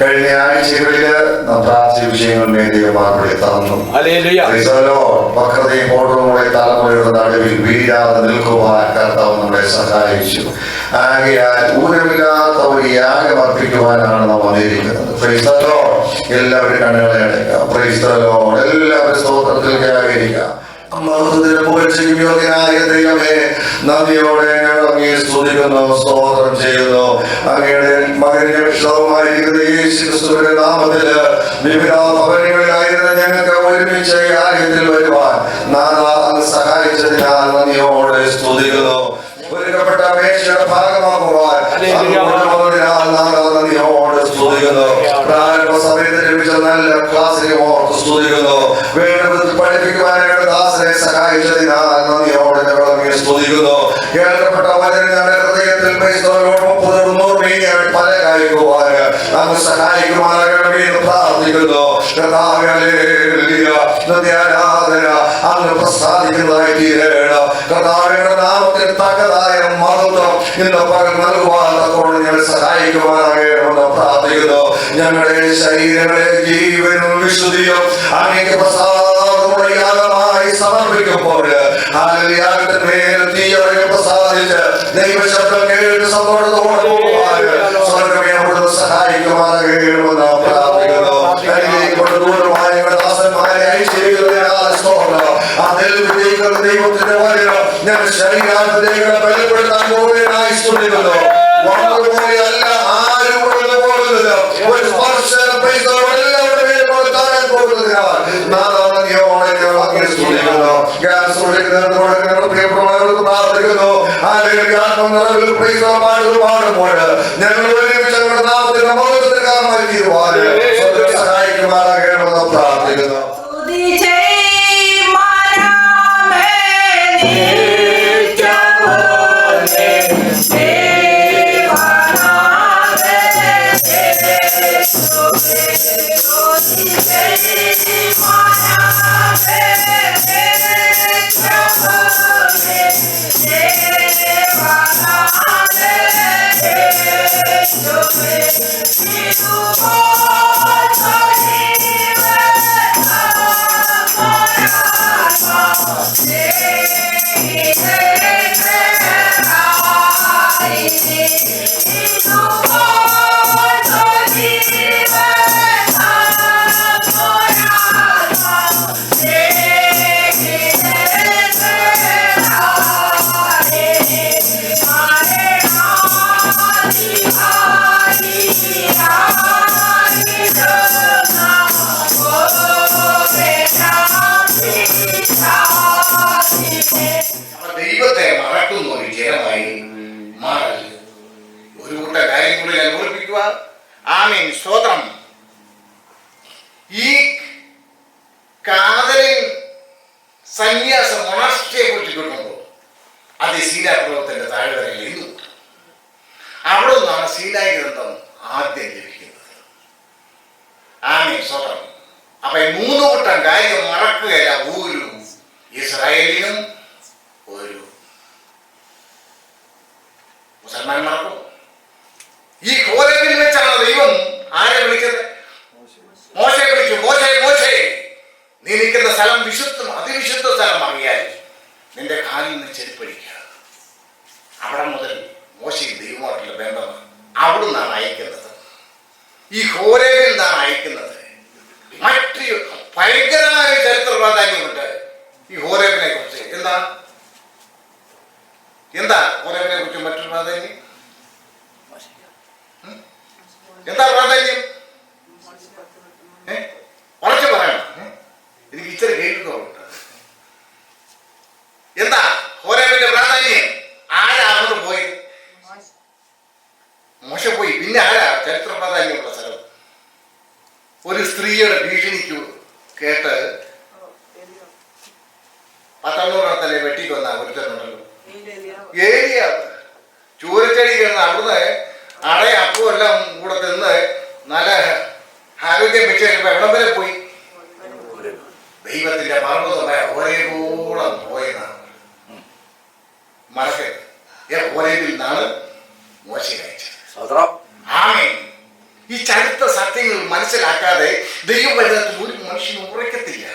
കഴിഞ്ഞ ആഴ്ചകളില് പ്രാർത്ഥിച്ച വിഷയങ്ങൾ ദൈവമാർഗം തന്നു. വക്രതയും കോട്ടവുമുള്ള തലമുറയുടെ നടുവിൽ വീഴാതെ നിൽക്കുവാൻ കർത്താവ് നമ്മളെ സഹായിച്ചു. ആകയാൽ ഊരമില്ലാത്ത ഒരു യാഗം അർപ്പിക്കുവാനാണ് നാം വന്നിരിക്കുന്നത്. എല്ലാവരും കണ്ണുകളെ അടയ്ക്കാം. എല്ലാവരും സ്തോത്രത്തിൽ വ്യാകരിക്കാം. നന്ദിയോടെ ഞങ്ങൾ അങ്ങയെ സ്തുതിക്കുന്നു, സ്തോത്രം ചെയ്യുന്നു. അങ്ങയുടെ മകന്റെ വിഷവുമായിരിക്കുന്ന യേശുക്രിസ്തുവിന്റെ നാമത്തില് വിവിധ ഭവനങ്ങളിലായിരുന്ന ഞങ്ങൾക്ക് ഒരുമിച്ച് കാര്യത്തിൽ വരുവാൻ നാം സഹായിച്ചതിനാൽ നന്ദിയോടെ സ്തുതിക്കുന്നു. ഒരുക്കപ്പെട്ട മേശയുടെ ഭാഗമാകുവാൻ നന്ദിയോടെ സ്തുതിക്കുന്നു. പ്രാരംഭ സമയത്ത് ലഭിച്ച നല്ല ക്ലാസ്സിനെ ഓർത്ത് സ്തുതിക്കുന്നു. വേണ്ടത് പഠിപ്പിക്കുവാനായിട്ട് ദാസനെ സഹായിച്ചതിനാൽ നന്ദിയോടെ ഞങ്ങൾ അങ്ങയെ സ്തുതിക്കുന്നു. കേൾക്കപ്പെട്ട വചനം ഞങ്ങളുടെ ഹൃദയത്തിൽ പല കായിക്കുവാൻ അങ്ങ് സഹായിക്കുവാനാകണമേ എന്ന് പ്രാർത്ഥിക്കുന്നു. ആരാധന അങ്ങ് പ്രസാദിക്കുന്നതായി തീരണം. കർത്താവിന്റെ നാമത്തിൽ തകതായ മഹത്വം ഇന്ന് പകൽ നൽകുവാനോട് ഞങ്ങൾ സഹായിക്കുവാനാകണമെന്ന് പ്രാർത്ഥിക്കുന്നു. ഞങ്ങളുടെ ശരീരങ്ങളെ ജീവനും വിശുദ്ധിയും അങ്ങേക്ക് പ്രസാദമുള്ള യാഗമായി സമർപ്പിക്കുമ്പോൾ യാഗത്തിന്മേൽ തീയവരെ പ്രസാദിച്ച് ദൈവശബ്ദം കേട്ട് സന്തോഷത്തോടെ പോകുവാൻ സ്വർഗ്ഗമേ അവിടുന്ന് സഹായിക്കുവാനാകണമെന്ന് പ്രാർത്ഥിക്കുന്നു. ദൂരമായ ദാസന്മാരെ അയച്ചിരിക്കുന്നതിനാൽ സ്തോത്രം. അതിൽ വിജയിക്കുന്ന ദൈവത്തിന്റെ വചനം ഞാൻ ശരീരത്തിലേക്ക് ബലപ്പെടുത്താൻ പോകുന്നതിനായി സ്തുതിക്കുന്നു. വന്നതുപോലെയല്ല, ആരും പോകുന്നില്ല. ഒരു സ്പർശനം എല്ലാവരുടെ മേലും താഴാൻ പോകുന്നതിനാൽ നന്ദിയോടെ ഞങ്ങൾ അങ്ങയെ സ്തുതിക്കുന്നു. പ്രിയപ്പെട്ടവർക്ക് പ്രാർത്ഥിക്കുന്നു. പാടുമ്പോൾ ഞങ്ങൾ ഒരുമിച്ച് ഞങ്ങളുടെ നാമത്തിന്റെ മഹത്വത്തിന് കാരണമായി തീരുവാൻ സഹായിക്കുമാറാകണമെന്ന് പ്രാർത്ഥിക്കുന്നു. ദൈവത്തെ മറക്കുന്ന ഒരു ജനമായി മാറൽ. ഒരു കൂട്ട കാര്യങ്ങളിൽ ഞാൻ ഓർപ്പിക്കുക. ആമേൻ, സ്തോത്രം. ഈ കാതലിൻ സന്യാസ മൊണാസ്ട്രിയെ കുറിച്ച് കേൾക്കുമ്പോൾ അത് സീനാപർവ്വതത്തിന്റെ താഴ്വരയിൽ ഇരുന്നു. അവിടെ നിന്നാണ് സീനായി ഗ്രന്ഥം ആദ്യം ലഭിക്കുന്നത്. ആമേൻ, സ്തോത്രം. അപ്പൊ ഈ മൂന്ന് കൂട്ടം കാര്യം മറക്കുകയല്ല ഒരു ഇസ്രായേലിനും ഒരു മുസൽമാൻ മറക്കും. ഈ ഹോരേബിൽ വെച്ചാണ് ദൈവം ആരെ വിളിച്ചത്? മോശയെ വിളിച്ചു. മോശേ, നീ നിൽക്കുന്ന സ്ഥലം വിശുദ്ധം, അതിവിശുദ്ധ സ്ഥലമാകിയാൽ നിന്റെ കാലിൽ നിന്ന് ചെരുപ്പടിക്കുക. അവിടെ മുതൽ മോശയും ദൈവമായിട്ടുള്ള ബന്ധം അവിടെ നിന്നാണ് അയക്കുന്നത്. ഈ ഹോരേബിൽ നിന്നാണ് അയക്കുന്നത്. മറ്റ് ഭയങ്കരമായ ചരിത്ര പ്രാധാന്യമുണ്ട് ഈ ഹോരേബിനെ കുറിച്ച്. എന്താ ഹോരേബിനെ കുറിച്ച് മറ്റൊരു പ്രാധാന്യം? എന്താ പ്രാധാന്യം? ഉറച്ചു പറയണം, എനിക്ക് ഇച്ചിരി കേൾക്കുന്നുണ്ട്. എന്താ ഹോരേബിന്റെ പ്രാധാന്യം? ആരാ അങ്ങോട്ട് പോയി? മോശ പോയി. പിന്നെ ആരാ ചരിത്ര പ്രാധാന്യമുള്ള സ്ഥലം? ഒരു സ്ത്രീയുടെ ഭീഷണിക്ക് കേട്ട് 19 വെട്ടിക്കൊന്ന ഒരുത്തരുണ്ടല്ലോ, ഏലിയാവ്. ചൂരച്ചെടി കിടന്ന് അവിടുന്ന് അടയ അപ്പും എല്ലാം കൂടെ തിന്ന് നല്ല ആരോഗ്യം വെച്ചപ്പോ എവിടം വരെ പോയി? ദൈവത്തിന്റെ പർവ്വതമായ ഒരേകൂടം പോയെന്നാണ്. മറക്കരുത്, ഒരേതിൽ നിന്നാണ് മോശയെ അയച്ചത്. ആമേൻ. ഈ ചരിത്ര സത്യങ്ങൾ മനസ്സിലാക്കാതെ ദൈവവചനത്തിൽ ഒരു മനുഷ്യന് ഉറക്കത്തില്ല.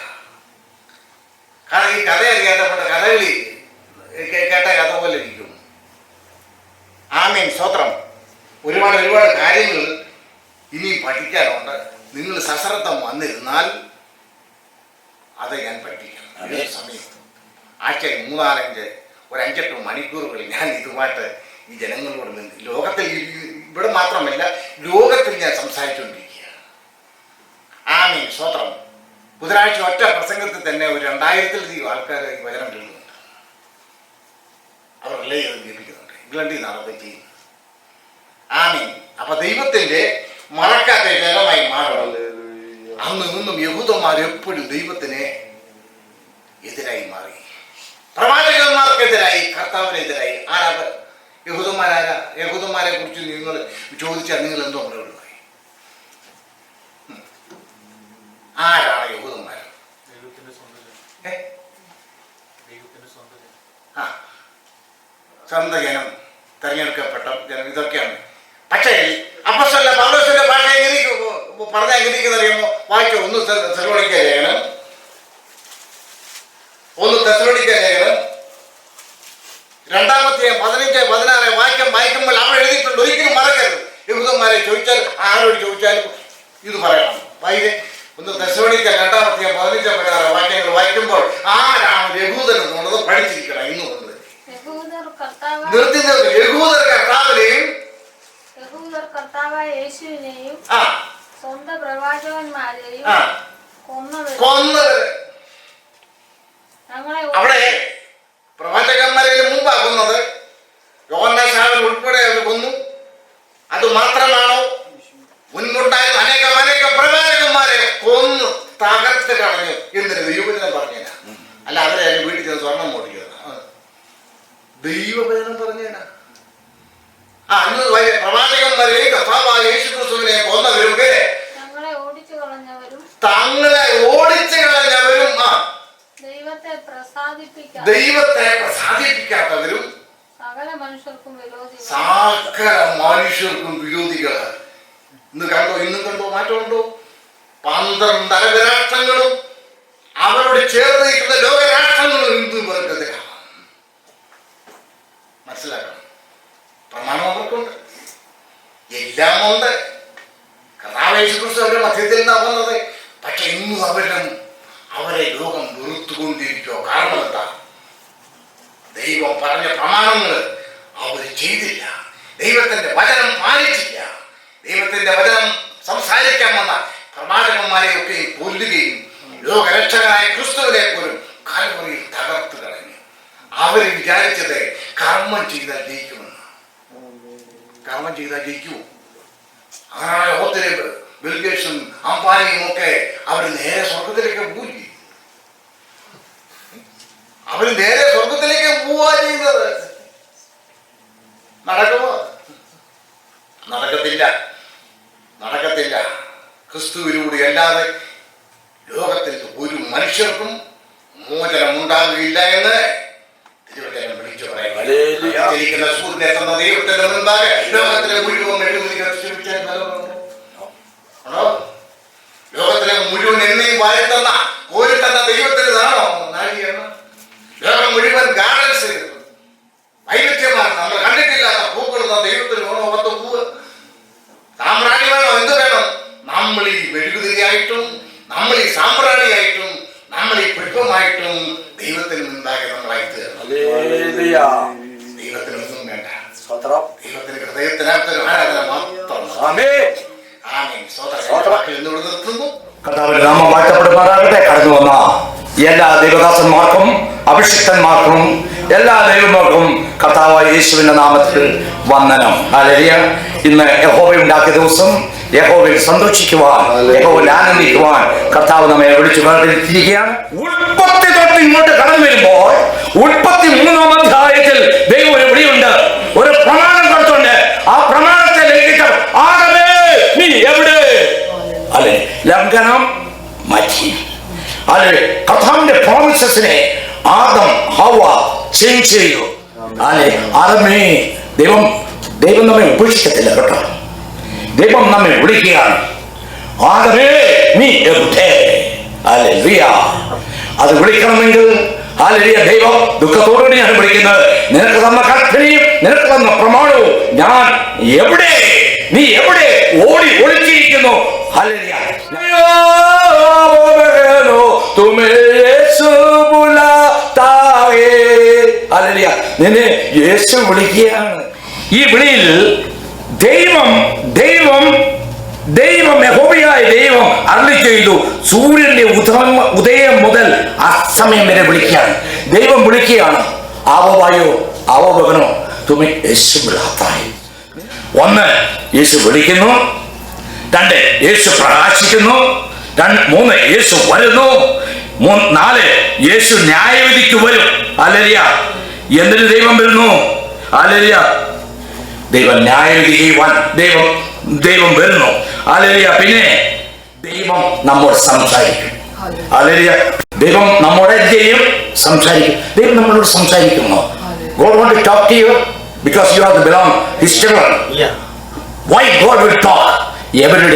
കാരണം ഈ കഥ അറിയാത്തപ്പെട്ട കഥകളി കേട്ട കഥ പോലെ ഇരിക്കും. ആമേൻ, സ്തോത്രം. ഒരുപാട് കാര്യങ്ങൾ ഇനിയും പഠിക്കാനുണ്ട്. നിങ്ങൾ സശ്രദ്ധം വന്നിരുന്നാൽ അത് ഞാൻ പഠിപ്പിക്കണം. അതേ സമയം ആഴ്ചയിൽ 3-4 ഒരു 5-8 മണിക്കൂറുകൾ ഞാൻ ഇതുമായിട്ട് ഈ ജനങ്ങളോട് നിന്ന് ലോകത്തിൽ ഇവിടെ മാത്രമല്ല ലോകത്തിൽ ഞാൻ സംസാരിച്ചുകൊണ്ടിരിക്കുക. ആമേൻ, സ്തോത്രം. ബുധനാഴ്ച ഒറ്റ പ്രസംഗത്തിൽ തന്നെ ഒരു 2000-ലധികം ആൾക്കാർ ഈ വചനം കേൾക്കുന്നുണ്ട്. അവർ റിലേ ചെയ്ത് കേൾപ്പിക്കുന്നുണ്ട്. ഇംഗ്ലണ്ടിൽ നിന്നാണ് അത് ചെയ്യുന്നത്. ആമേൻ. അപ്പൊ ദൈവത്തിന്റെ മറക്കാത്ത ജനമായി മാറണം. അന്ന് നിന്നും യഹൂദന്മാർ എപ്പോഴും ദൈവത്തിന് എതിരായി മാറി. പ്രവാചകന്മാർക്കെതിരായി, കർത്താവിനെതിരായി. ആരാ യഹൂദന്മാരാരാ? യഹൂദന്മാരെ കുറിച്ച് നിങ്ങൾ ചോദിച്ചാൽ നിങ്ങൾ എന്തോ മറുപടി? ആരാണ് യഹൂദന്മാർ? സ്വന്തം ജനം, തെരഞ്ഞെടുക്കപ്പെട്ട ജനം, ഇതൊക്കെയാണ്. പക്ഷേ അപ്പോസ്തലൻ പൗലോസിന്റെ ഭാഷ പറഞ്ഞാൽ എങ്ങനെയിരിക്കുന്ന അറിയുമോ? വായിച്ചോ. 1 തെസ്സലോനിക്ക ലേഖനം 2-15-16 വായിക്കുമ്പോൾ അവിടെ എഴുതിയിട്ടുണ്ട്. ഒരിക്കലും മറക്കരുത്. യഹൂദന്മാരെ ചോദിച്ചാൽ, ആരോട് ചോദിച്ചാലും ഇത് പറയണം. 1 തെസ്സലോനിക്ക 2-15-16 വാക്യങ്ങൾ വായിക്കുമ്പോൾ ആരാണ് യഹൂദൻ എന്നുള്ളത് പഠിച്ചിരിക്കണം. ഇന്നുകൊണ്ട് യഹൂദർ കർത്താവിനെയും കർത്താവായ യേശുവിനെയും സ്വന്തം പ്രവാചകന്മാരെയും കൊന്നത്. അവിടെ പ്രവാചകന്മാരെ മുമ്പാ കൊന്നത്. യോഹന്നാൻ ഉൾപ്പെടെ അവർ കൊന്നു. അത് മാത്രമാണോ? മുൻപുണ്ടായ അനേകം പ്രവാചകന്മാരെ കൊന്നു തകർത്ത് കളഞ്ഞു എന്നൊരു ദൈവവചനം പറഞ്ഞേന. അല്ല അവരെ വീട്ടിൽ ചെന്ന് സ്വർണം മോടിക്കുക. ദൈവവചനം പറഞ്ഞേന. പ്രവാചകന്മാരെയും കർത്താവായ യേശുക്രിസ്തുവിനെ കൊന്നവരും തങ്ങളെ ഓടിച്ചു കളഞ്ഞവരും ദൈവത്തെ പ്രസാദിപ്പിക്കാത്തവരും സകല മനുഷ്യർക്കും വിരോധികളാണ്. ഇന്നും കണ്ടോ മാറ്റമുണ്ടോ? 12 അരബ് രാഷ്ട്രങ്ങളും അവരോട് ചേർന്ന് നിൽക്കുന്ന ലോകരാഷ്ട്രങ്ങളും ഹിന്ദു വർഗത്തിലാണ്. മനസ്സിലാക്കണം. പ്രമാണം അവർക്കുണ്ട്, എല്ലാം ഉണ്ട്. കർത്താവ് യേശുക്രിസ്തു അവരുടെ മധ്യത്തിൽ നിന്നാ വന്നത്. പക്ഷെ ഇന്നും അവരെ ലോകം വെറുത്തുകൊണ്ടിരിക്കോ? കാരണം എന്താ? ദൈവം പറഞ്ഞ പ്രമാണങ്ങൾ അവർ ചെയ്തില്ല. ദൈവത്തിന്റെ വചനം പാലിച്ചില്ല. ദൈവത്തിന്റെ വചനം സംസാരിക്കാൻ വന്ന പ്രവാചകന്മാരെയൊക്കെ കൊല്ലുകയും ലോകരക്ഷകനായ ക്രിസ്തുവിനെ പോലും കാൽവറിയിൽ തകർത്ത് കളഞ്ഞു. അവര് വിചാരിച്ചത് കർമ്മം ചെയ്താൽ ജയിക്കുമെന്ന്. കർമ്മം ചെയ്താൽ ജയിക്കുമോ? അങ്ങനെ ലോകത്തിലെ ബിൽഗേറ്റ്സും അംബാനിയും ഒക്കെ അവര് നേരെ സ്വർഗത്തിലേക്ക് പോയി. അവര് നേരെ സ്വർഗത്തിലേക്ക് പോവാ ചെയ്യുന്നത്. നടക്കുമോ? നടക്കത്തില്ല. ക്രിസ്തുവിലൂടെ അല്ലാതെ ലോകത്തിൽ ഒരു മനുഷ്യർക്കും മോചനം ഉണ്ടാകുകയില്ല എന്ന് തിരുവചനം വിളിച്ചു പറയുന്നു. സൂര്യനെ തന്ന ദൈവത്തിന്റെ മുൻപാകെ ലോകത്തിലെ മുഴുവൻ ലോകത്തിലെ മുഴുവൻ എന്നെയും വാഴ്ത്തുന്ന കോരിത്തന്ന ദൈവത്തിന് നാണോ നാഴികയാണ്? ലോകം മുഴുവൻ ഗാർഡൻസ് വൈവിധ്യമാണ്. നമ്മൾ കണ്ടിട്ടില്ലാത്ത പൂക്കളുന്ന ദൈവത്തിന് വേണോ? 10 പൂവ് സാമ്പ്രാണി വേണോ? എന്ത് വേണം? നമ്മൾ ഈ മെഴുകുതിരിയായിട്ടും നമ്മൾ ഈ സാമ്പ്രാണിയായിട്ടും നമ്മൾ ഈ പുഷ്പമായിട്ടും ദൈവത്തിന് മുൻപാകെ നമ്മളായി തീർന്നു. ദൈവത്തിനൊന്നും വേണ്ട. ദൈവത്തിന് ഹൃദയത്തിനകത്തൊരു ആരാധന മാത്രം. നിർത്തുന്നു. കർത്താവിന്റെ നാമം വാഴ്ത്തപ്പെടുമാറാകട്ടെ. കടന്നു വന്ന എല്ലാ ദൈവദാസന്മാർക്കും അഭിഷിക്തന്മാർക്കും എല്ലാ ദൈവങ്ങൾക്കും കർത്താവായ യേശുവിന്റെ നാമത്തിൽ വന്ദനം. ഹല്ലേലൂയ. ഇന്ന് യഹോവ ഉണ്ടാക്കിയ ദിവസം യഹോവയിൽ സന്തോഷിക്കുവാൻ, യഹോവയിൽ ആനന്ദിക്കുവാൻ കർത്താവ് നമ്മെ വിളിച്ചു വേർതിരിക്കുകയാണ്. ഉൽപ്പത്തി തൊട്ട് ഇങ്ങോട്ട് കടന്നു വരുമ്പോൾ 33-ാം അധ്യായത്തിൽ ദൈവം ഒരു വിളിയുണ്ട്, ഒരു പ്രമാണം കൊടുത്തുണ്ട്. ആ പ്രമാണത്തെ ലംഘിച്ച ആദമേ നീ എവിടെ? അല്ലെ ലംഘനം മാറ്റി. അല്ലെ കർത്താവിന്റെ പ്രോമിസസിനെ ആദം ഹവ്വ ചേഞ്ച് ചെയ്തു. അല്ലെ ആദമേ ദൈവം നമ്മെ ഉപേക്ഷിക്കത്തില്ല കേട്ടോ. ദൈവം നമ്മെ വിളിക്കുകയാണ്. ആദമേ നീ എവിടെ? ഹല്ലേലൂയ. അത് വിളിക്കണമെങ്കിൽ ഹല്ലേലൂയ ദൈവം ദുഃഖത്തോടുകൂടിയാണ് വിളിക്കുന്നത്. നിനക്ക് തന്ന കൽപ്പനയും നിനക്ക് തന്ന പ്രമാണവും ഞാൻ എവിടെ? നീ എവിടെ ഓടി ഒളിച്ചിരിക്കുന്നു? ഹല്ലേലൂയ. ഹല്ലേലൂയ. നിന്നെ യേശു വിളിക്കുകയാണ്. ഈ വിളിയിൽ ദൈവം യഹോവയായ ദൈവം അരുളി ചെയ്തു. സൂര്യന്റെ ഉദയം മുതൽ അസ്തമയം വരെ വിളിക്കുകയാണ്. ദൈവം വിളിക്കുകയാണ്. ആവോ ആവോ ബഹനോ തുമേ യേശു ബുലാത്തായി. ഒന്ന്, യേശു വിളിക്കുന്നു. രണ്ട്, യേശു പ്രകാശിക്കുന്നു. മൂന്ന്, യേശു വരുന്നു. നാല്, യേശു ന്യായവിധിക്ക് വരും. ഹല്ലേലൂയ. എന്തിന് ദൈവം വരുന്നു? ഹല്ലേലൂയ. ദൈവം ന്യായവിധി ചെയ്യുവാൻ ദൈവം വരുന്നു. ഹല്ലേലൂയ. പിന്നെ ദൈവം നമ്മോട് സംസാരിക്കും. ഹല്ലേലൂയ. ദൈവം നമ്മോട് ചെയ്യും, സംസാരിക്കും. ദൈവം നമ്മളോട് സംസാരിക്കുന്നു. God want to talk to you because you are the belong his children. Why God will talk every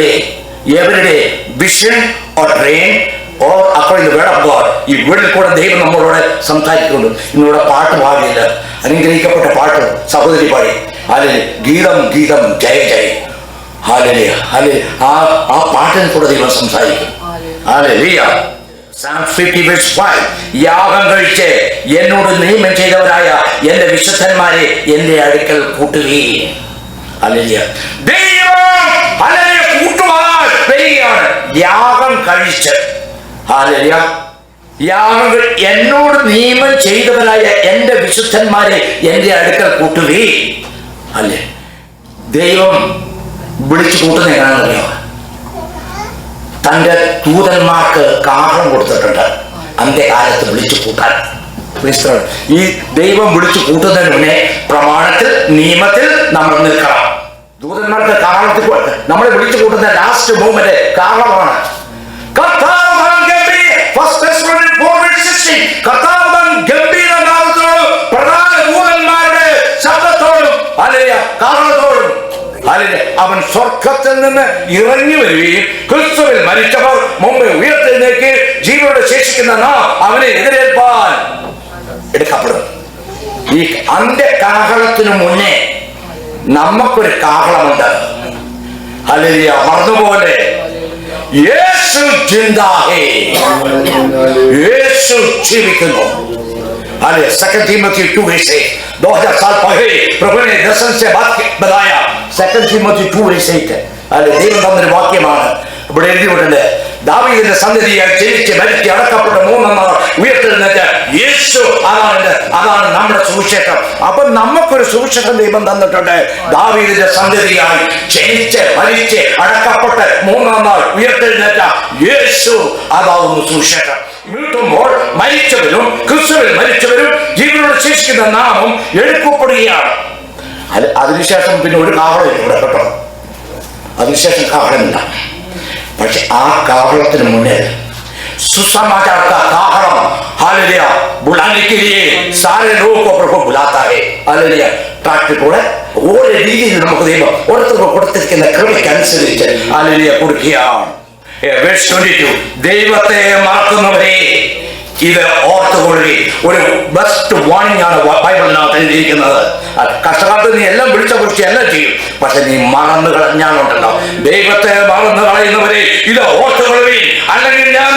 day vision or dream or according to the word of God. ഈ വീട്ടിൽ കൂടെ ദൈവം നമ്മളോട് സംസാരിക്കുന്നുണ്ട്. ഇന്നിവിടെ പാട്ട് പാടിയില്ല, അനുഗ്രഹിക്കപ്പെട്ട പാട്ട് സഹോദരി പാടി. ഹല്ലേലൂയ. ഗീതം ജയ ജയ. ഹല്ലേലൂയ. ഹല്ലേലൂയ. ആ പാട്ടിൽ കൂടെ ദൈവം സംസാരിക്കും. ഹല്ലേലൂയ. Psalm 50 verse 5. യാഗം കഴിച്ച് എന്നോട് നിയമം ചെയ്തവരായ എന്റെ വിശുദ്ധന്മാരെ എന്റെ അടുക്കൽ കൂട്ടുകയും. ഹല്ലേലൂയ. ദൈവം ഹല്ലേലൂയ കൂട്ടുവാൻ വരികയാണ്. യാഗം കഴിച്ച്. ഹല്ലേലൂയ. യാഗം എന്നോട് നിയമം ചെയ്തവരായ എന്റെ വിശുദ്ധന്മാരെ എന്റെ അടുക്കൽ കൂട്ടുകയും. അല്ലേ? ദൈവം വിളിച്ചു കൂട്ടുന്ന എങ്ങനെയാണെന്നറിയോ? തന്റെ ദൂതന്മാർക്ക് കാഹളം കൊടുത്തിട്ടുണ്ട് അന്ത്യകാലത്ത് വിളിച്ചു കൂട്ടാൻ. ഈ ദൈവം വിളിച്ചു കൂട്ടുന്നതിന് മുന്നേ പ്രമാണത്തിൽ നിയമത്തിൽ നമ്മൾ നിൽക്കണം. ദൂതന്മാർക്ക് കാഹളത്തിൽ നമ്മളെ വിളിച്ചു കൂട്ടുന്ന ലാസ്റ്റ് മൂവ്മെന്റ് കാഹളമാണ്. പ്രധാന ദൂതന്മാരുടെ ശബ്ദത്തോടും കാഹളത്തോടും അവൻ സ്വർഗത്തിൽ നിന്ന് ഇറങ്ങി വരികയും ക്രിസ്തുവിൽ മരിച്ചവർ മുമ്പ് ഉയർത്തെഴുന്നേൽക്ക് ജീവനോടെ ശേഷിക്കുന്ന നാം അവനെ എതിരേൽപ്പാൻ എടുക്കപ്പെടും. ഈ അന്ത്യകാഹളത്തിനു മുന്നേ നമുക്കൊരു കാഹളമുണ്ട്. ഹല്ലേലൂയ. മറന്നുപോലെ യേശു ജിന്ദാഹേ, യേശു ജീവിക്കുന്നു. अरे 2 Timothy 2:8 2000 साल पहले प्रभु ने दर्शन से बात बताया. 2 Timothy 2:8 अरे ദൈവം തന്നൊരു വാക്യമാണ്. ഇവിടെ എഴുതിയിട്ടുണ്ട്. ദാവീദിന്റെ സന്തതിയായി ജനിച്ച് മരിച്ച് അടക്കപ്പെട്ട മൂന്നാം നാൾ ഉയർത്തെഴുന്നേറ്റ യേശു അതാണ് നമ്മുടെ സുവിശേഷം. അപ്പൊ നമുക്കൊരു സുവിശേഷം ദൈവം തന്നിട്ടുണ്ട്. ദാവീദിന്റെ സന്തതിയായി ജനിച്ച് മരിച്ച് അടക്കപ്പെട്ട് മൂന്നാം നാൾ ഉയർത്തെഴുന്നേറ്റ യേശു അതാവുന്നു സുവിശേഷം. വീട്ടുമ്പോൾ മരിച്ചവരും ക്രിസ്തുവിൽ മരിച്ചവരും ജീവനോട് ശേഷിക്കുന്ന നാമം എടുക്കപ്പെടുകയാണ്. അതിനുശേഷം പിന്നെ ഒരു കാഹളം ഇവിടെ കേട്ടോ. അതിനുശേഷം കാഹളമില്ല. പക്ഷെ ആ കാഹളത്തിന് മുന്നേ सुसमाचार का काहളം हालेलुया बुलाने के लिए सारे लोगों को प्रभु बुलाता है. हालेलुया. കാട്ടിലൂടെ ഓരോ രീതിയിൽ നമുക്ക് ദൈവം ഓരോരുത്തർക്ക് കൊടുത്തിരിക്കുന്ന കൃപയ്ക്കനുസരിച്ച് ഹല്ലേലൂയ കൊടുക്കുകയാണ്. Verse 22. ദൈവത്തെ മറക്കുന്നവരെ ഇത് ഓർത്തുകൊള്ളുകയും. ഒരു ബെസ്റ്റ് വാണിംഗ് ആണ് ബൈബിളിനകത്ത് എഴുതിയിരിക്കുന്നത്. കഷ്ടകാലത്ത് നീ എല്ലാം വിളിച്ച എല്ലാം ചെയ്യും, പക്ഷെ നീ മറന്നു കളഞ്ഞാലുണ്ടല്ലോ. ദൈവത്തെ മറന്നു കളയുന്നവരെ ഇത് ഓർത്തുകൊള്ളുകയും, അല്ലെങ്കിൽ ഞാൻ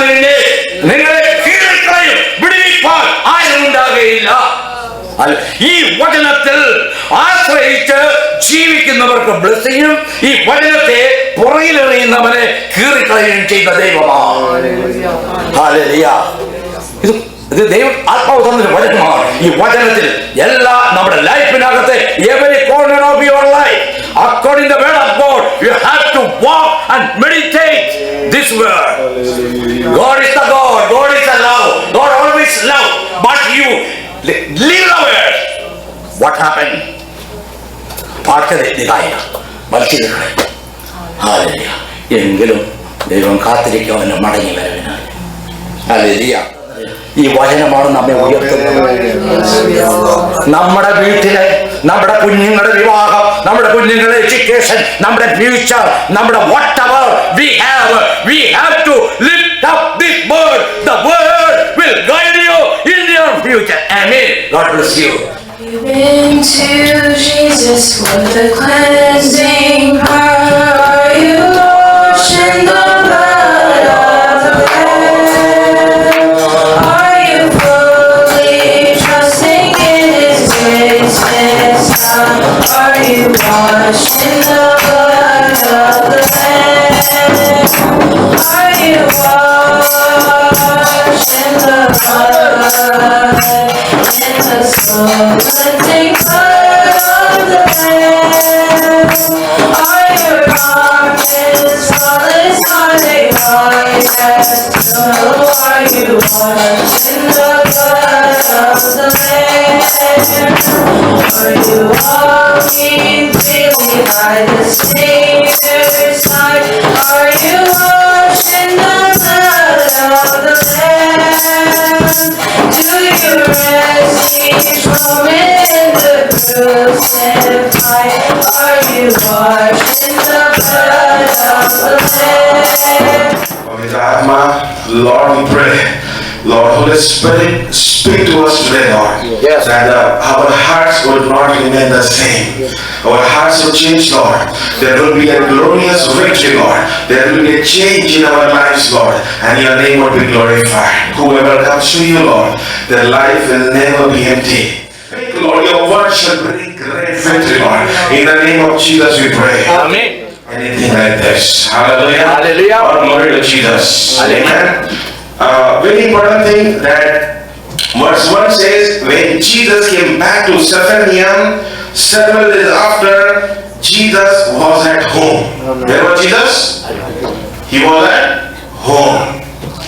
നിങ്ങളെ കീഴിക്കളയും, വിടുവിപ്പാൻ ആരും ഉണ്ടാകുകയില്ല. ഈ വചനത്തിൽ ആശ്രയിച്ച് ജീവിക്കുന്നവർക്ക് ബ്ലെസ്സിങ്ങും ഈ വചനത്തെ പുറകിലെറിയുന്നവനെ കീറിക്കളയുകയും ചെയ്ത ദൈവമാണ്. ഹല്ലേലൂയ. ഇത് ദൈവം ആത്മാവ് തന്നൊരു വചനമാണ്. ഈ വചനത്തിൽ എല്ലാ നമ്മുടെ ലൈഫിനകത്തെ every corner of your life according to the word of God you have to walk and meditate this word. God is the God. God is the love. God always love, but you live the word. What happened? പാർക്കതായ മത്സ്യങ്ങളെ hallelujah. എങ്കിലും ദൈവം കാത്തിരിക്കും അവന് മടങ്ങി വരവിനായി. Hallelujah. ഈ വചനമാണ് നമ്മെ ഉയർത്തുന്നത്. നമ്മുടെ വീട്ടിലെ നമ്മുടെ കുഞ്ഞുങ്ങളുടെ വിവാഹം, നമ്മുടെ കുഞ്ഞുങ്ങളുടെ എഡ്യൂക്കേഷൻ, നമ്മുടെ ഫ്യൂച്ചർ, നമ്മുടെ whatever we have to lift up this word. The word will guide you in your future. Amen. God bless you. Given to Jesus for the cleansing power. Are you washed in the blood of the Lamb? Are you fully trusting in His grace and love? Are you washed in the blood of the Lamb? Are you washed in the blood? In the soul-cleansing blood of the Lamb. Are your garments flawless? Are they white as snow? Are you washed in the blood of the Lamb? Are you walking freely by the Savior's side? Are you washed in the blood of the Lamb? Do you rest each moment in the crucified? Are you washed in the blood of the Lamb? Lord, we pray. Lord, Holy Spirit, speak to us today, Lord. Yes. That our hearts would not remain the same. Our hearts will change, Lord. There will be a glorious victory, Lord. There will be a change in our lives, Lord. And your name will be glorified. Whoever comes to you, Lord, their life will never be empty. Lord, your word shall bring great victory, Lord. In the name of Jesus we pray. Amen. Anything like this. Hallelujah. Hallelujah. All glory to Jesus. Amen. Very important thing that verse 1 says, when Jesus came back to Capernaum, several days after, Jesus was at home. Where was Jesus? He was at home.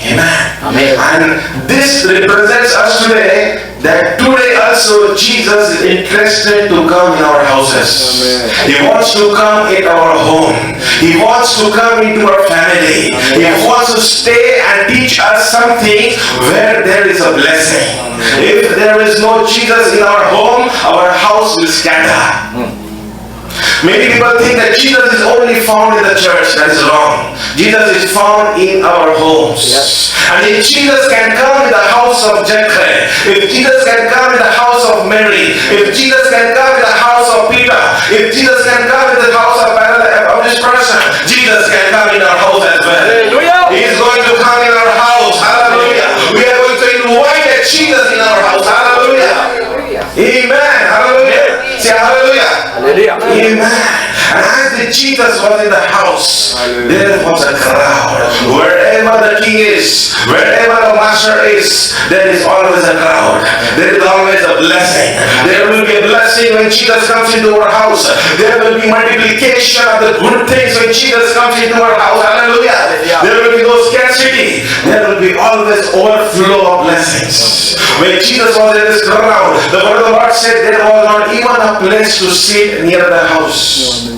Amen. Amen. And this represents us today, that today also Jesus is interested to come in our houses. He wants to come in our home. He wants to come into our family. He wants to stay and teach us something where there is a blessing. If there is no Jesus in our home, our house will scatter. Many people think that Jesus is only found in the church. That is wrong. Jesus is found in our homes. And if Jesus can come in the house of Jacques, if Jesus can come in the house of Mary, if Jesus can come in the house of Peter, if Jesus can come in the house of this person, Jesus can come in our house as well. Hallelujah. He is going to come in our house. Hallelujah. We are going to invite Jesus in our house. Hallelujah. Amen. Hallelujah. Say hallelujah. Hallelujah. Amen. And as the Jesus was in the house, there was a crowd. Wherever the king is, wherever the master is, there is always a crowd. There is always a blessing. There will be a blessing when Jesus comes into our house. There will be multiplication of the good things when Jesus comes into our house. Hallelujah. There will be no scarcity. There will be always overflow of blessings. When Jesus was in this crowd, the word of the Lord said there was not even a place to sit near the house.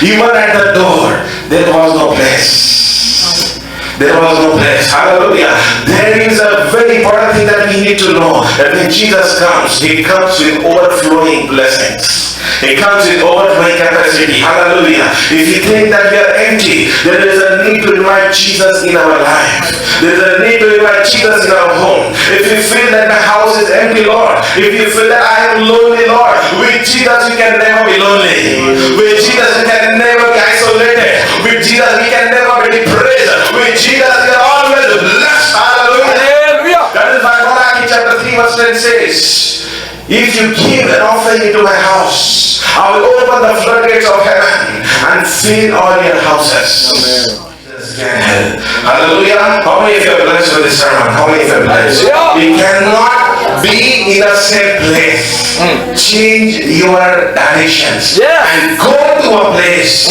Even at the door, there was no place. There was no place. Hallelujah. There is a very important thing that we need to know, that when Jesus comes, He comes with overflowing blessings. He comes with overflowing capacity. Hallelujah. If you think that we are empty, there is a need to invite Jesus in our life. There is a need to invite Jesus in our home. If you feel that my house is empty, Lord, if you feel that I am lonely, Lord, with Jesus you can never be lonely. With Jesus you can never be isolated. With Jesus we can never be depressed. With Jesus we are always blessed. Hallelujah. Hallelujah. That is why Malachi chapter 3 verse 10 says, if you give an offering into my house, I will open the floodgates of heaven and fill all your houses. Amen. Hallelujah. How many of you are blessed with this sermon? How many of you are blessed? Yeah. We cannot be in the same place. Change your directions. Yeah. And go to a place.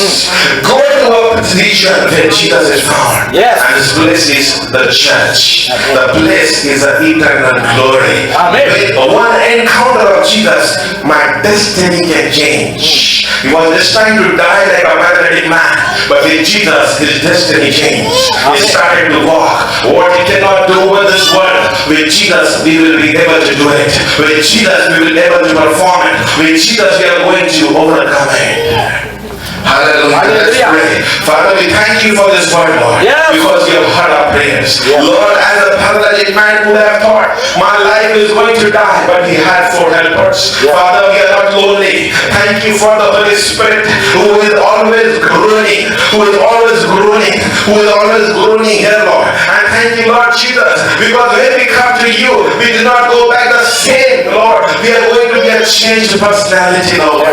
Go to a position where Jesus is found. Yes. And this place is the church. The place is the eternal glory. Amen. With one encounter of Jesus, my destiny can change. He was destined to die like a paralytic man, but with Jesus, his destiny changed. He started to walk. What he cannot do with this world, with Jesus, we will be able able to do it. With Jesus, we will be able to perform it. With Jesus, we are going to overcome it. Hallelujah. Let's pray. Father, we thank you for this word, Lord. Yes. Because you have heard our prayers. Lord, as a paralytic man would have thought, my life is going to die, but he had 4 helpers. Father, we are not lonely. Thank you for the Holy Spirit who is always groaning, who is always groaning here, Lord. And thank you, Lord Jesus, because when we come to you, we do not go back the same, Lord. We are going to get changed personality, Lord.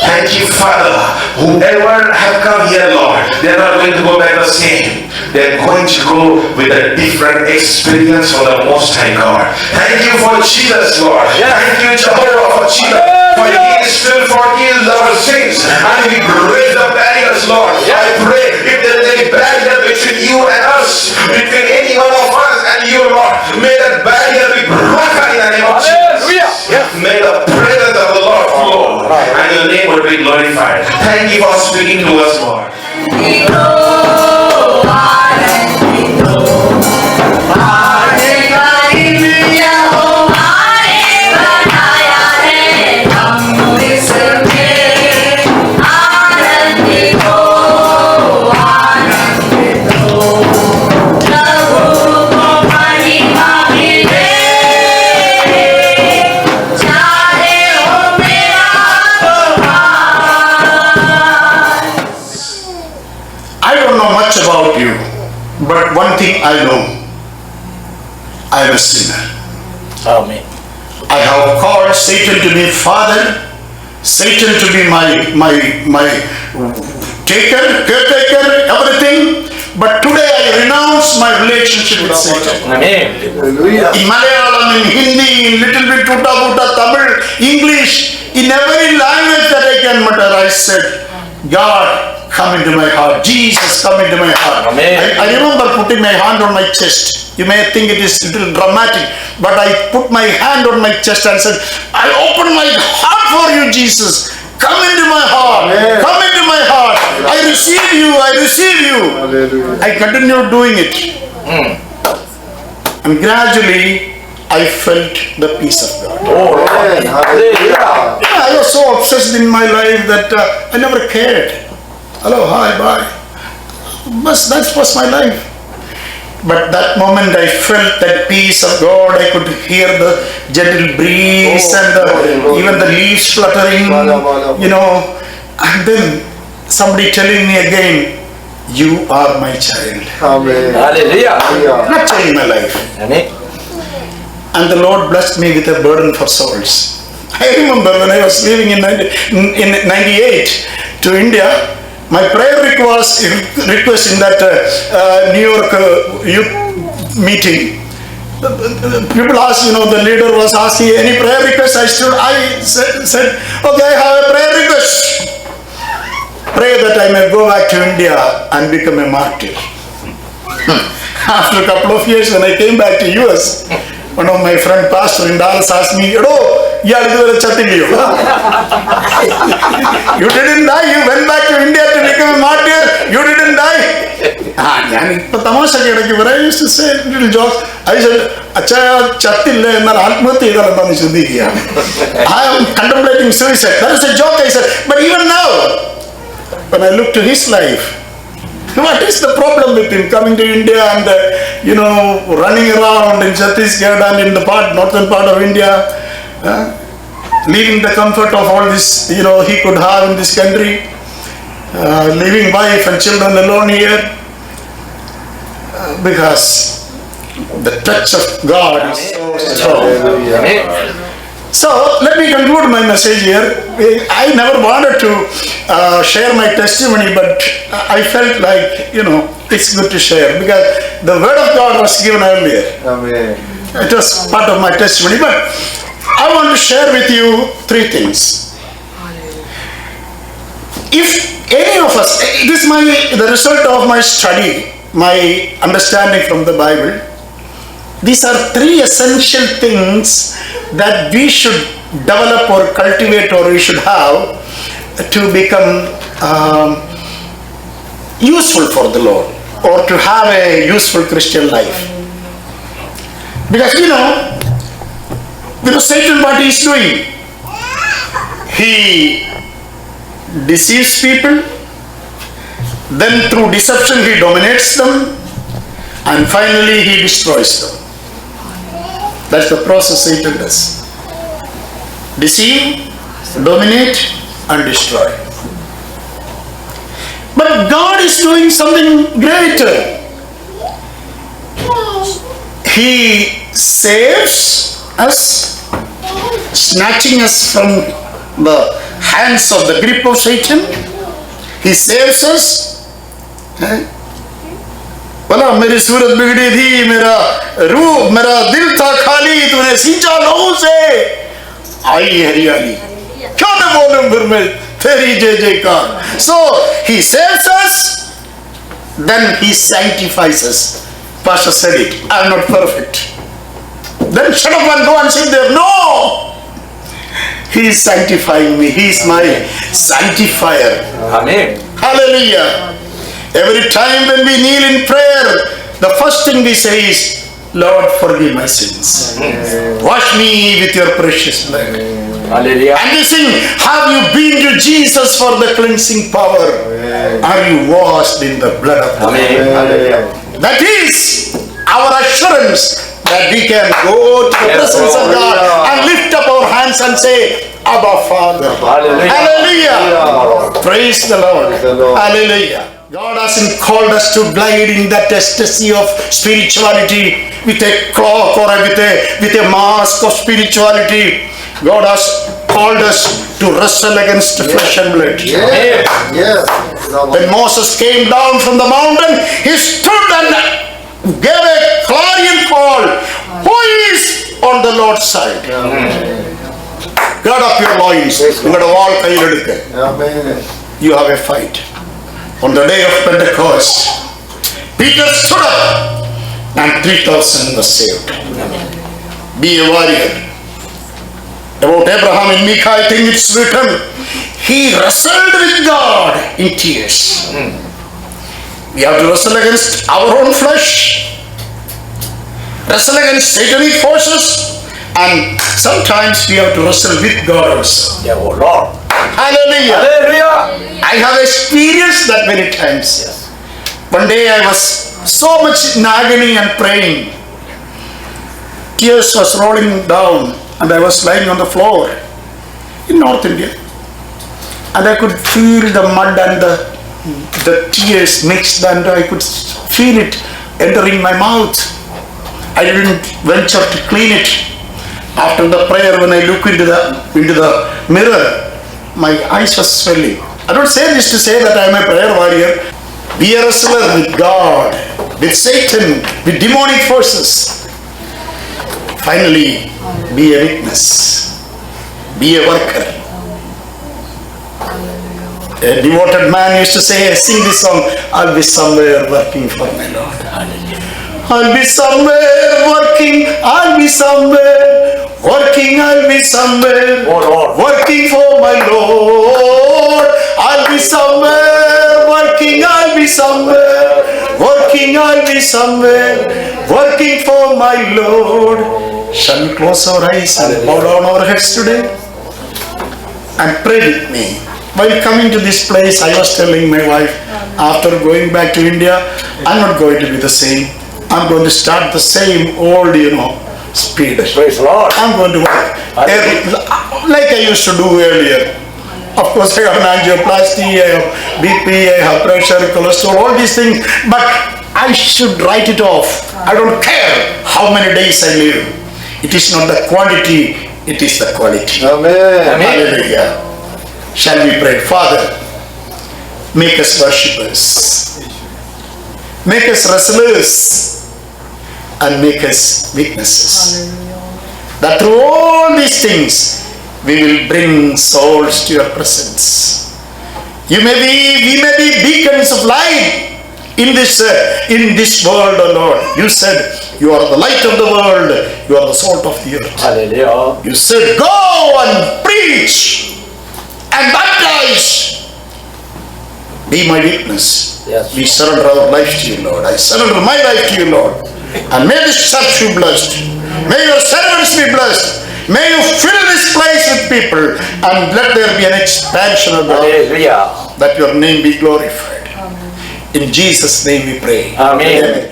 Thank you, Father. Whoever have come here, Lord, they are not going to go back the same. They are going to go with a different experience from the Most High God. Thank you for Jesus, Lord. Thank you, Jehovah, for Jesus. For He still forgives our sins and He breaks the barriers, Lord. I pray if there is any barrier between you and us, between any one of us and you, Lord, may that barrier be broken in the name of Jesus. May the presence of the Lord flow and your name will be glorified. Thank you for speaking to us, Lord. I don't know much about you, but one thing I know, I am a sinner. Amen. I have called Satan to be father, Satan to be my caretaker, everything. But today I renounce my relationship with Satan. Amen. In Malayalam, in Hindi, in little bit Tuta, Tamil, English, in every language that I can mutter, I said, God, come into my heart. Jesus, come into my heart. Amen. I remember putting my hand on my chest. You may think it is a little dramatic, but I put my hand on my chest and said, I open my heart for you, Jesus. Come into my heart. Amen. Come into my heart. I receive you. I receive you. Hallelujah. I continued doing it. And gradually, I felt the peace of God. Amen. Hallelujah. I was so obsessed in my life that I never cared. Hello, hi, bye. But that was my life. But that moment I felt that peace of God. I could hear the gentle breeze even the leaves fluttering, you know. And then somebody telling me again, you are my child. Amen. Hallelujah. That changed my life. Amen. And the Lord blessed me with a burden for souls. I remember when I was living in 98 to India, my prayer request in that New York youth meeting, people asked, the leader was asking any prayer request. I said, okay, I have a prayer request. Pray that I may go back to India and become a martyr. After a couple of years, when I came back to US, one of my friend pastor in Dallas asked me, you didn't die, you went back to India to become a martyr, you didn't die. I used to say little jokes. I said, I am contemplating suicide. That is a joke, I said. But even now, when I look to his life, what is the problem with him coming to India and running around in Chhattisgarh and in the northern part of India, leaving the comfort of all this he could have in this country, leaving wife and children alone here, because the touch of God is so strong. So let me conclude my message here. I never wanted to share my testimony, but I felt like, it's good to share because the word of God was given earlier. Amen. It was part of my testimony, but I want to share with you 3 things. If any of us, it is the result of my study, my understanding from the Bible. These are 3 essential things that we should develop or cultivate or we should have to become useful for the Lord or to have a useful Christian life. Because Because Satan, what he is doing? He deceives people, then through deception he dominates them, and finally he destroys them. That's the process Satan does. Deceive, dominate, and destroy. But God is doing something greater. He saves us, snatching us from the hands of the grip of Satan. He saves us. बोला मेरी सूरत बिगड़ी थी, मेरा रूप, मेरा दिल था खाली, तूने सींचा लहू से आई हरियाली. क्यों न बोलूं फिर मैं तेरी जय जयकार. So he saves us, then he sanctifies us. Pastor said it. I am not perfect. Then shut up and go and sit there. No! He is sanctifying me. He is my sanctifier. Amen. Hallelujah. Every time when we kneel in prayer, the first thing we say is, Lord, forgive my sins. Wash me with your precious blood. Hallelujah. And we sing, have you been to Jesus for the cleansing power? Are you washed in the blood of the Lamb? Hallelujah. That is our assurance that we can go to the presence of God and lift up our hands and say, Abba Father. Hallelujah. Hallelujah. Praise the Lord. Hallelujah. God hasn't called us to glide in that ecstasy of spirituality with a cloak or with a mask of spirituality. God has called us to wrestle against flesh and blood. Yes. When Moses came down from the mountain, he stood and gave a clarion call. Who is on the Lord's side? Gird up your loins. You have a fight. On the day of Pentecost, Peter stood up and 3,000 was saved. Be a warrior. About Abraham in Micah, I think it's written, he wrestled with God in tears. We have to wrestle against our own flesh, wrestle against satanic forces, and sometimes we have to wrestle with God also. Yeah, oh Lord. Hallelujah. Hallelujah. I have experienced that many times. One day I was so much in agony and praying. Tears was rolling down and I was lying on the floor in North India. And I could feel the mud and the tears mixed and I could feel it entering my mouth. I didn't venture to clean it. After the prayer, when I look into the mirror, my eyes were swelling. I don't say this to say that I am a prayer warrior. Be a wrestler with God, with Satan, with demonic forces. Finally, be a witness. Be a worker. A devoted man used to say, sing this song, I'll be somewhere working for my Lord. I'll be somewhere working, I'll be somewhere working, I'll be somewhere working for my Lord. I'll be somewhere working, I'll be somewhere working, I'll be somewhere working for my Lord. Shall we close our eyes and bow down our heads today? And pray with me. While coming to this place, I was telling my wife, after going back to India, I'm not going to be the same. I'm going to start the same old, speed. Praise the Lord. I'm going to work like I used to do earlier. Of course, I have an angioplasty, I have BP, I have pressure, cholesterol, all these things. But I should write it off. I don't care how many days I live. It is not the quantity, it is the quality. Amen. Hallelujah. Shall we pray? Father, make us worshippers. Make us wrestlers. And make us witnesses. That through all these things, we will bring souls to your presence. We may be beacons of light in this world, O Lord. You said, you are the light of the world. You are the salt of the earth. Hallelujah. You said, go and preach and baptize. Be my witness. Yes. We surrender our life to you, Lord. I surrender my life to you, Lord. And may this church be blessed. May your servants be blessed. May you fill this place with people and let there be an expansion of the Hallelujah. that your name be glorified. In Jesus' name we pray. Amen.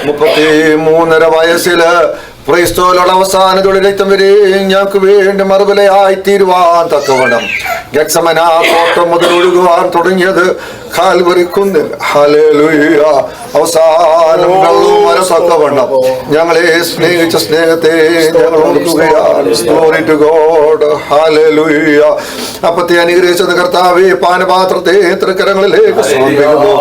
33 വയസ്സില് ക്രൈസ്തവരുടെ അവസാന തൊഴിലെത്തും വരെ ഞങ്ങൾക്ക് വേണ്ടി മറുപലയായി തീരുവാൻ തക്കവണ്ണം ഗത്സമന തോട്ടം മുതൽ ഒഴുകുവാൻ തുടങ്ങിയത് കാൽവരിക്കുന്നിൽ ഹല്ലേലൂയ അവസാനം വരത്തക്കവണ്ണം ഞങ്ങളെ സ്നേഹിച്ച സ്നേഹത്തെ ഞങ്ങൾ ഓർക്കുകയാണ്. Glory to God. ഹല്ലേലൂയ. അപ്പത്തെ അനുഗ്രഹിച്ചത് കർത്താവേ പാനപാത്രത്തെ തൃക്കരങ്ങളിലേക്ക് സമർപ്പിക്കുന്നു.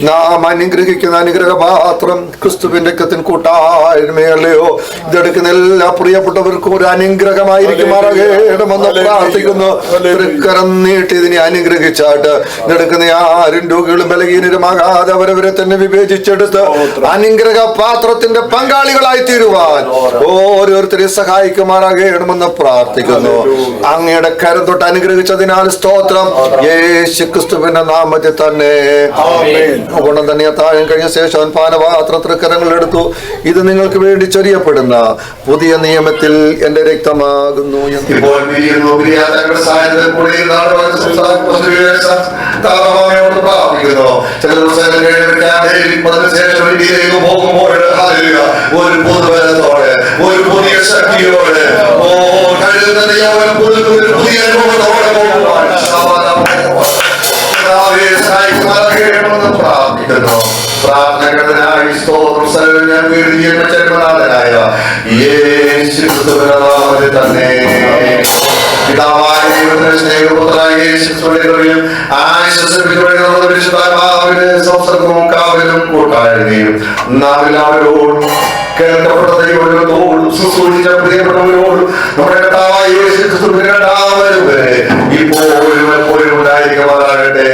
നാം അനുഗ്രഹിക്കുന്ന അനുഗ്രഹപാത്രം ക്രിസ്തുവിന്റെ രക്തത്തിൻ കൂട്ടായ്മയല്ലയോ? ഇതെടുക്കുന്ന എല്ലാ പ്രിയപ്പെട്ടവർക്കും ഒരു അനുഗ്രഹമായിരിക്കുമാറാകണമെന്ന് പ്രാർത്ഥിക്കുന്നു. തൃക്കരം നീട്ടി ഇതിനെ അനുഗ്രഹിച്ചാട്ട് ഇതെടുക്കുന്ന ആരും രോഗികളും ബലഹീനരുമാകാതെ അവരവരെ തന്നെ വിവേചിച്ചെടുത്ത് അനുഗ്രഹ പാത്രത്തിന്റെ പങ്കാളികളായി തീരുവാൻ ഓരോരുത്തരെ സഹായിക്കുമാറാകണമെന്ന് പ്രാർത്ഥിക്കുന്നു. അങ്ങയുടെ കരം തൊട്ട് അനുഗ്രഹിച്ചതിനാൽ സ്തോത്രം. യേശു ക്രിസ്തുവിന്റെ നാമത്തിൽ തന്നെ ഗുണം തന്നെ താഴെ കഴിഞ്ഞ ശേഷം പാനപാത്ര തൃക്കരങ്ങൾ എടുത്തു. ഇത് നിങ്ങൾക്ക് വേണ്ടി ചൊരിയപ്പെടുന്ന പുതിയ നിയമത്തിൽ എന്റെ രക്തമാകുന്നു. ഇപ്പോൾ പ്രാർത്ഥിക്കുന്നു. ചില ദിവസങ്ങൾ പോകുമ്പോൾ ഒരു പുതുബലത്തോടെ ഒരു പുതിയ ശക്തിയോടെ പുതിയ അനുഭവത്തോടെ പോകുവാൻ പ്രാർത്ഥിക്കുന്നു. പ്രാർത്ഥനകനായി സ്തോത്രം ജന്മനാഥനായ യേശു ക്രിസ്തുവിന്റെ നാമത്തിൽ തന്നെ പിതാവായ ദൈവത്തിന്റെ സ്നേഹപുത്രനായ യേശുക്രിസ്തുവിനെയും ആശ്വസിപ്പിക്കപ്പെടുന്ന സംസർഗവും കാവലും കൂട്ടായ്മയും നാം എല്ലാവരോടും കേൾക്കപ്പെട്ട ദൈവങ്ങളോടും ശുശ്രൂഷിച്ച പ്രിയപ്പെട്ടവരോടും നമ്മുടെ കർത്താവായ യേശു ക്രിസ്തുവിന്റെ രണ്ടാമത് വരെ ഇപ്പോഴും എപ്പോഴും ഉണ്ടായിരിക്കുമാറാകട്ടെ.